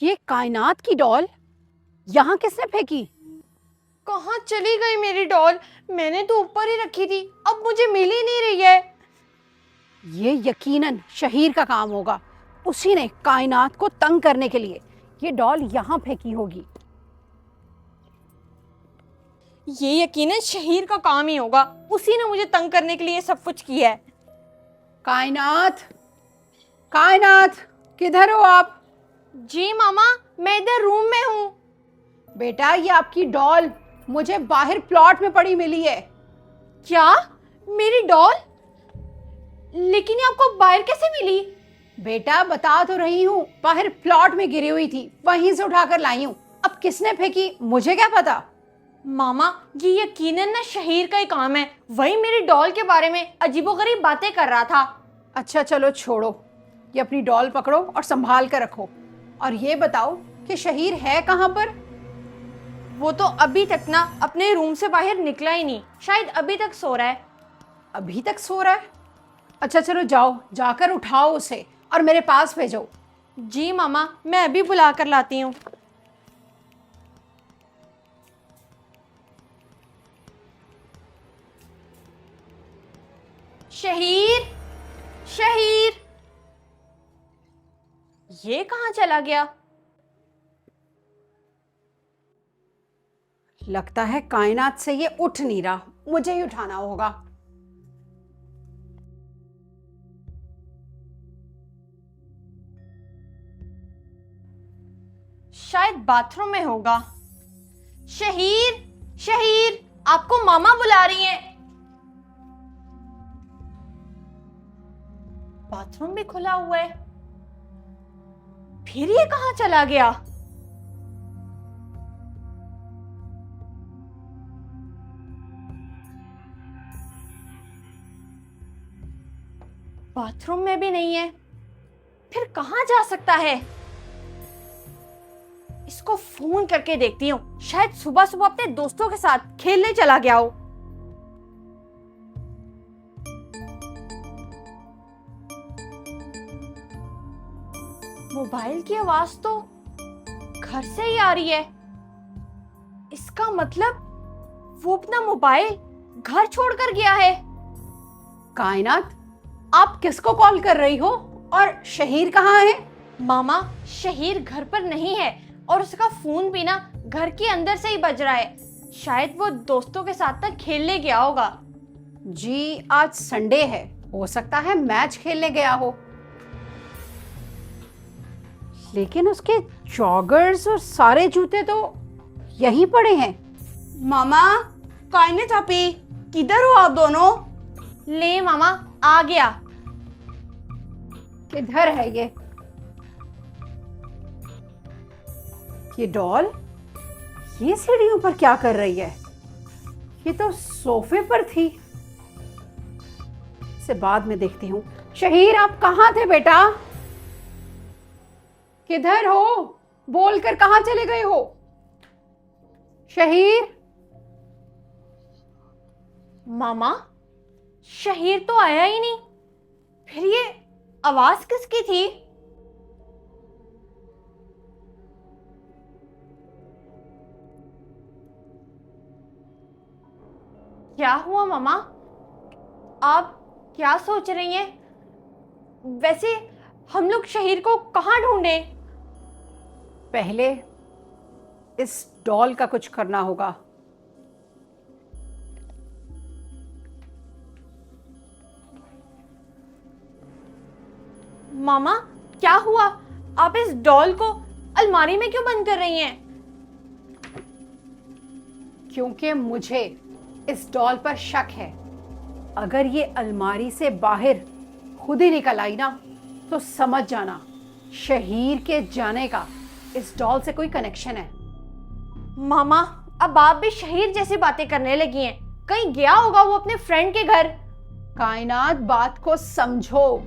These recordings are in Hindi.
ये कायनात की डॉल यहाँ किसने फेंकी? कहाँ चली गई मेरी डॉल? मैंने तो ऊपर ही रखी थी, अब मुझे मिल ही नहीं रही है। ये यकीनन शहीर का काम होगा। उसी ने कायनात को तंग करने के लिए ये डॉल यहाँ फेंकी होगी। ये यकीनन शहीर का काम ही होगा, उसी ने मुझे तंग करने के लिए सब कुछ किया है। कायनात, कायनात, किधर हो आप? जी मामा, मैं इधर रूम में हूँ। बेटा, ये आपकी डॉल मुझे बाहर प्लॉट में पड़ी मिली है। क्या? मेरी डॉल? लेकिन ये आपको बाहर कैसे मिली? बेटा, बता तो रही हूँ, बाहर प्लॉट में गिरी हुई थी, वहीं से उठाकर लाई हूँ। अब किसने फेंकी मुझे क्या पता। मामा, ये यकीनन ना शहीर का ही काम है। वही मेरी डॉल के बारे में अजीबोगरीब बातें कर रहा था। अच्छा चलो छोड़ो, ये अपनी डॉल पकड़ो और संभाल कर रखो। और ये बताओ कि शहीर है कहाँ पर? वो तो अभी तक ना अपने रूम से बाहर निकला ही नहीं, शायद अभी तक सो रहा है। अभी तक सो रहा है? अच्छा चलो जाओ, जाकर उठाओ उसे और मेरे पास भेजो। जी मामा, मैं अभी बुला कर लाती हूँ। शहीर, शहीर, ये कहाँ चला गया? लगता है कायनात से ये उठ नहीं रहा, मुझे ही उठाना होगा। शायद बाथरूम में होगा। शहीर, शहीर, आपको मामा बुला रही हैं। बाथरूम भी खुला हुआ है, फिर ये कहाँ चला गया? बाथरूम में भी नहीं है, फिर कहाँ जा सकता है? इसको फोन करके देखती हूँ, शायद सुबह सुबह अपने दोस्तों के साथ खेलने चला गया हो। मोबाइल की आवाज तो घर से ही आ रही है। इसका मतलब वो अपना मोबाइल घर छोड़कर गया है। कायनात, आप किसको कॉल कर रही हो और शहीर कहाँ है? मामा, शहीर घर पर नहीं है और उसका फोन भी ना घर के अंदर से ही बज रहा है। शायद वो दोस्तों के साथ तक खेलने गया होगा। जी, आज संडे है, हो सकता है मैच खेलने गया हो। लेकिन उसके जॉगर्स और सारे जूते तो यहीं पड़े हैं। मामा, कायनात आपी, किधर हो आप दोनों? ले मामा, आ गया। किधर है ये डॉल? ये सीढ़ियों पर क्या कर रही है? ये तो सोफे पर थी। इसे बाद में देखती हूँ। शहीर, आप कहाँ थे बेटा? किधर हो? बोलकर कहाँ चले गए हो? शहीर? मामा, शहीर तो आया ही नहीं, फिर ये आवाज किसकी थी? क्या हुआ मामा? आप क्या सोच रही हैं? वैसे हम लोग शहीर को कहाँ ढूंढें? पहले इस डॉल का कुछ करना होगा। मामा, क्या हुआ? आप इस डॉल को अलमारी में क्यों बंद कर रही हैं? क्योंकि मुझे इस डॉल पर शक है। अगर ये अलमारी से बाहर खुद ही निकल आई ना, तो समझ जाना शहीर के जाने का इस डॉल से कोई कनेक्शन है। मामा, अब आप भी शहीर जैसी बातें करने लगी हैं। कहीं गया होगा वो अपने फ्रेंड के घर। कायनात, बात को समझो।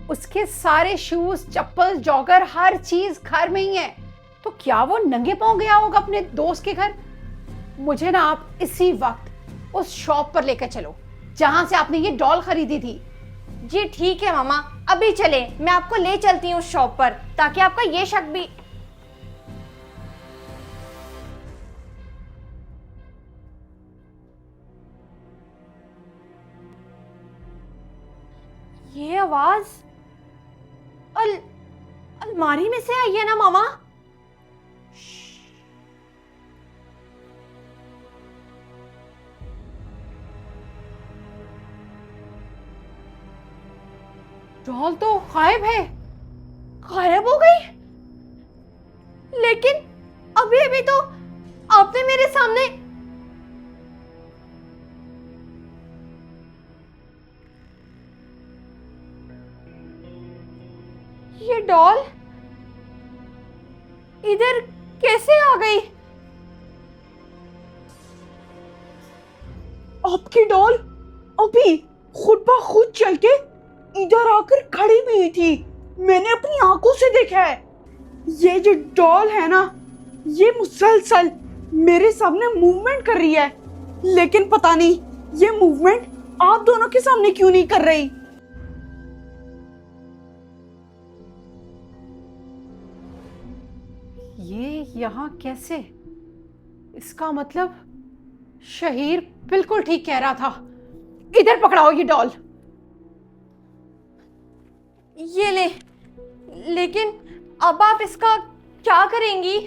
उसके सारे शूज, चप्पल, जॉगर, हर चीज घर में ही है। तो क्या वो नंगे पांव गया होगा अपने दोस्त के घर? मुझे ना आप इसी वक्त उस शॉप पर लेकर चलो जहां से आपने ये डॉल खरीदी थी। जी ठीक है मामा, अभी चले, मैं आपको ले चलती हूँ उस शॉप पर, ताकि आपका ये शक भी। ये आवाज अलमारी में से आई है ना मामा? डॉल तो गायब है। गायब हो गई? लेकिन अभी अभी तो आपने मेरे सामने। ये डॉल इधर कैसे आ गई? आपकी डॉल अभी खुद ब खुद चल के इधर आकर खड़ी भी हुई थी। मैंने अपनी आंखों से देखा है। ये जो डॉल है ना, ये मुसलसल मेरे सामने मूवमेंट कर रही है, लेकिन पता नहीं ये मूवमेंट आप दोनों के सामने क्यों नहीं कर रही। ये यहाँ कैसे? इसका मतलब शहीर बिल्कुल ठीक कह रहा था। इधर पकड़ाओ ये डॉल। ये ले। लेकिन अब आप इसका क्या करेंगी?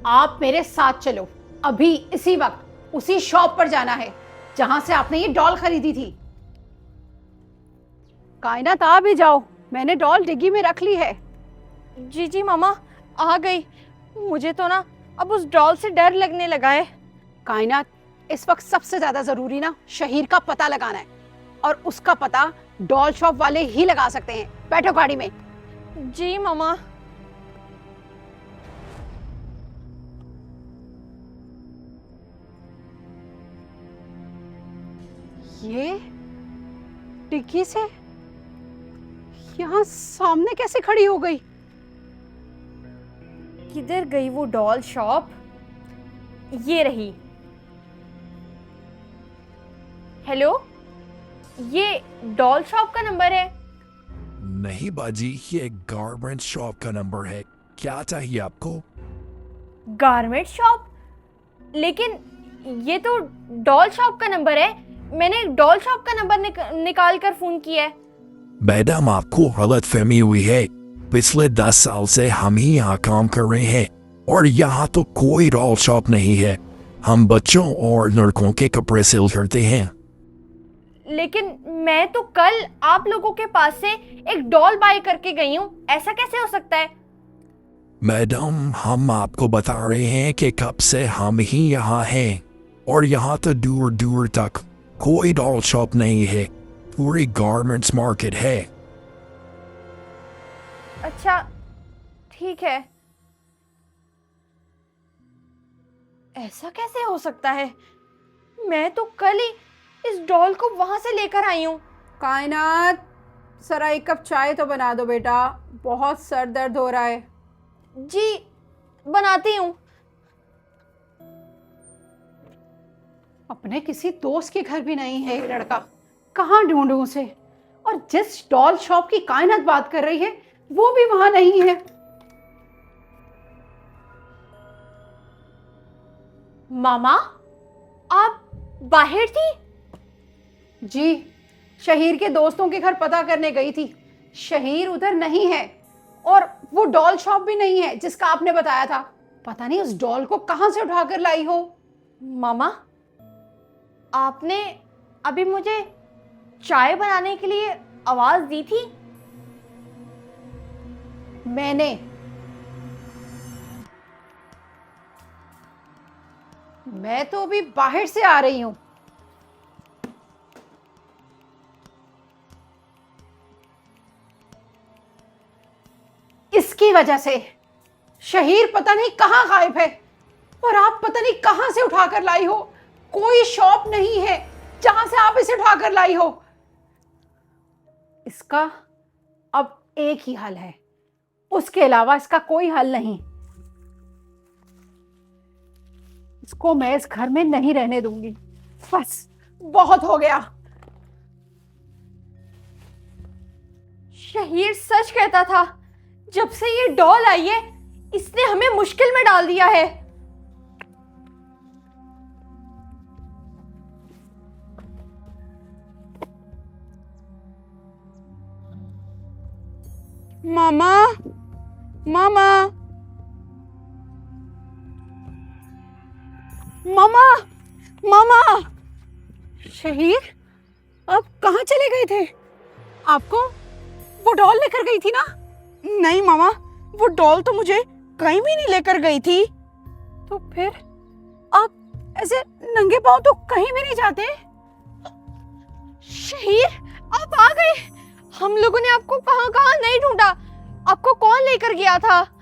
आप मेरे साथ चलो। अभी इसी वक्त उसी शॉप पर जाना है जहां से आपने ये डॉल खरीदी थी। कायनात आ भी जाओ, मैंने डॉल डिग्गी में रख ली है। जी जी मामा, आ गई। मुझे तो ना अब उस डॉल से डर लगने लगा है। कायनात, इस वक्त सबसे ज्यादा जरूरी ना शहीर का पता लगाना है, और उसका पता डॉल शॉप वाले ही लगा सकते हैं। बैठो गाड़ी में। जी मामा। ये डिग्गी से यहाँ सामने कैसे खड़ी हो गई? किधर गई वो डॉल शॉप? ये रही। हेलो, ये डॉल शॉप का नंबर है? नहीं बाजी, ये गारमेंट शॉप का नंबर है। क्या चाहिए आपको? Garment shop? लेकिन ये तो डॉल शॉप का नंबर है। मैंने डॉल शॉप का नंबर निकाल कर फोन किया है। मैडम, आपको गलतफहमी हुई है। पिछले 10 साल से हम ही यहाँ काम कर रहे हैं, और यहाँ तो कोई डॉल शॉप नहीं है। हम बच्चों और लड़कों के कपड़े सेल करते हैं। लेकिन मैं तो कल आप लोगों के पास से एक डॉल बाय करके गई हूँ। ऐसा कैसे हो सकता है? मैडम, हम आपको बता रहे हैं कि कब से हम ही यहाँ हैं, और यहाँ तो दूर दूर तक कोई डॉल शॉप नहीं है। पूरी गारमेंट्स मार्केट है। अच्छा, ठीक है। ऐसा कैसे हो सकता है? मैं तो कल ही इस डॉल को वहां से लेकर आई हूँ। कायनात, जरा एक कप चाय तो बना दो बेटा, बहुत सर दर्द हो रहा है। जी, बनाती हूँ। अपने किसी दोस्त के घर भी नहीं है ये लड़का, कहाँ ढूंढूं उसे? और जिस डॉल शॉप की कायनात बात कर रही है वो भी वहां नहीं है। मामा, आप बाहर थी? जी, शहीर के दोस्तों के घर पता करने गई थी। शहीर उधर नहीं है, और वो डॉल शॉप भी नहीं है जिसका आपने बताया था। पता नहीं उस डॉल को कहां से उठाकर लाई हो। मामा, आपने अभी मुझे चाय बनाने के लिए आवाज दी थी। मैं तो अभी बाहर से आ रही हूं। इसकी वजह से शहीर पता नहीं कहां गायब है, और आप पता नहीं कहां से उठाकर लाई हो। कोई शॉप नहीं है जहां से आप इसे उठाकर लाई हो। इसका अब एक ही हल है, उसके अलावा इसका कोई हल नहीं। इसको मैं इस घर में नहीं रहने दूंगी। बस बहुत हो गया। शहीर सच कहता था। जब से ये डॉल आई है, इसने हमें मुश्किल में डाल दिया है। मामा, मामा, मामा, मामा। शहीर, आप कहाँ चले गए थे? आपको वो डॉल लेकर गई थी ना? नहीं मामा, वो डॉल तो मुझे कहीं भी नहीं लेकर गई थी। तो फिर आप ऐसे नंगे पांव तो कहीं भी नहीं जाते? शहीर, आप आ गए। हम लोगों ने आपको कहाँ कहाँ नहीं ढूंढा। आपको कौन लेकर गया था?